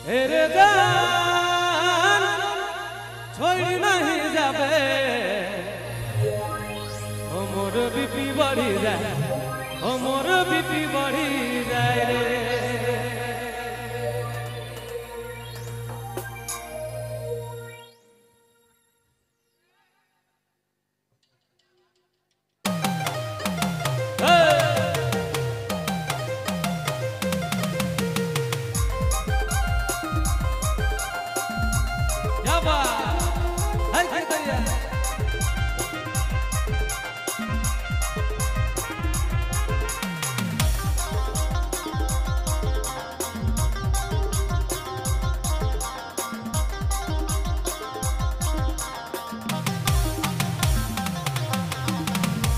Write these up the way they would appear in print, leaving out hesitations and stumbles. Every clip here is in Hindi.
हेरे जान छोड़ नहीं जाबे ओ मोर बीपी बढ़ी जाए ओ मोर बीपी बढ़ी जाए रे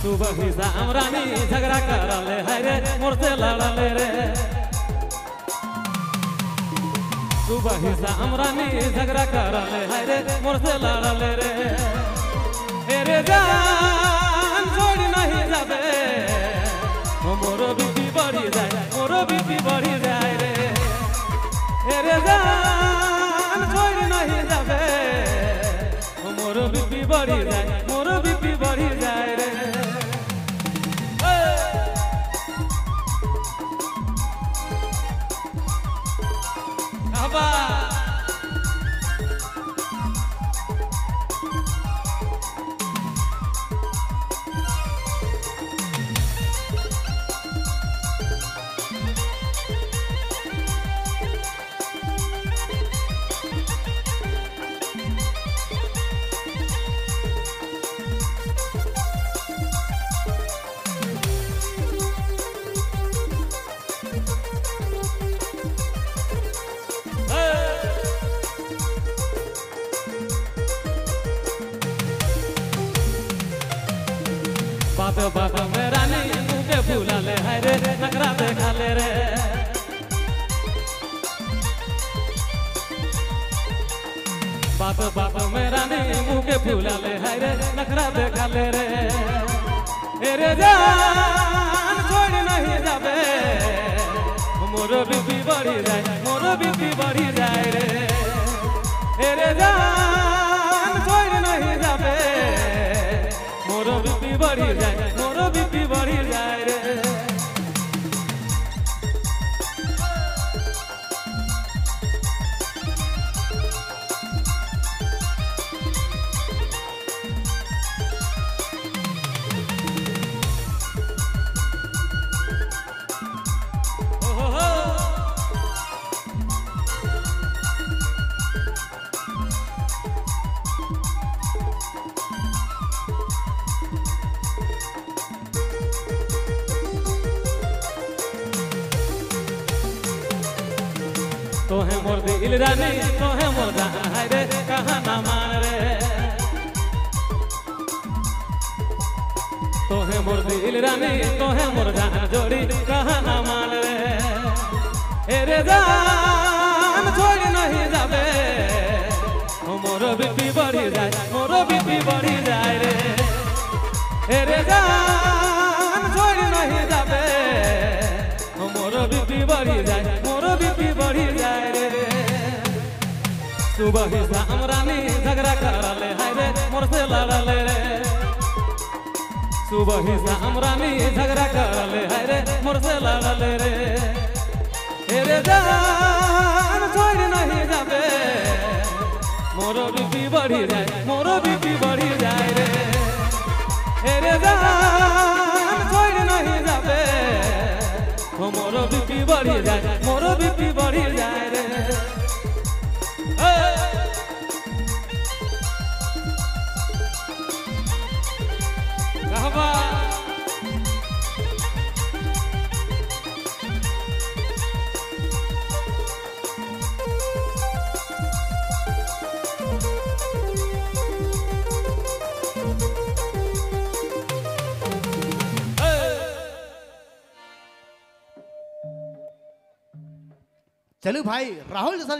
सुबह ही शाम रानी झगड़ा करले है रे मोर से लड़ले रे सुबह ही शाम रानी झगड़ा करले है रे मोर से लड़ले रे हेरे जान छोड़ नहीं जाबे ओ मोर बीपी बढ़ी जाए मोर बीपी बढ़ी जाए रे हेरे जान छोड़ नहीं जाबे ओ मोर बीपी बढ़ी जाए मोर बीपी बढ़ी जाए रे बात बात में रानी मुके फूला ले है रे नखरा देखा ले रे बात बात में रानी मुके फूला ले है रे नखरा देखा ले रे हेरे जान छोड़ नहीं जाबे मोर बीपी बढ़ी जाए मोर बीपी बढ़ी जाए रे हेरे जान छोड़ नहीं जाबे मोर बीपी बढ़ी जाए मोर बीपी बढ़ी जाए रे तो है मोर दिल रानी तो है मोर जान है रे कहाँ ना मान रे तो है मोर दिल रानी तो है मोर जान जोड़ी कहाँ ना मान रे हेरे जान छोड़ नहीं जाबे ओ मोर बीपी बढ़ी जाए मोर बीपी बढ़ी जाए रे हेरे जान छोड़ नहीं जाबे ओ मोर बीपी बढ़ी जाए मोर बीपी बढ़ी जाए रे सुबह ही शाम रानी झगड़ा करले है रे मोर से लड़ले रे सुबह ही शाम रानी झगड़ा करले है रे मोर से लड़ले रे हेरे जान छोड़ नहीं जाबे मोर बीपी बढ़ी जाए मोर बीपी बढ़ी जाए रे हेरे जान छोड़ नहीं जाबे मोर बीपी बढ़ी जाए मोर बीपी बढ़ी जाए रे चलो भाई राहुल जैसा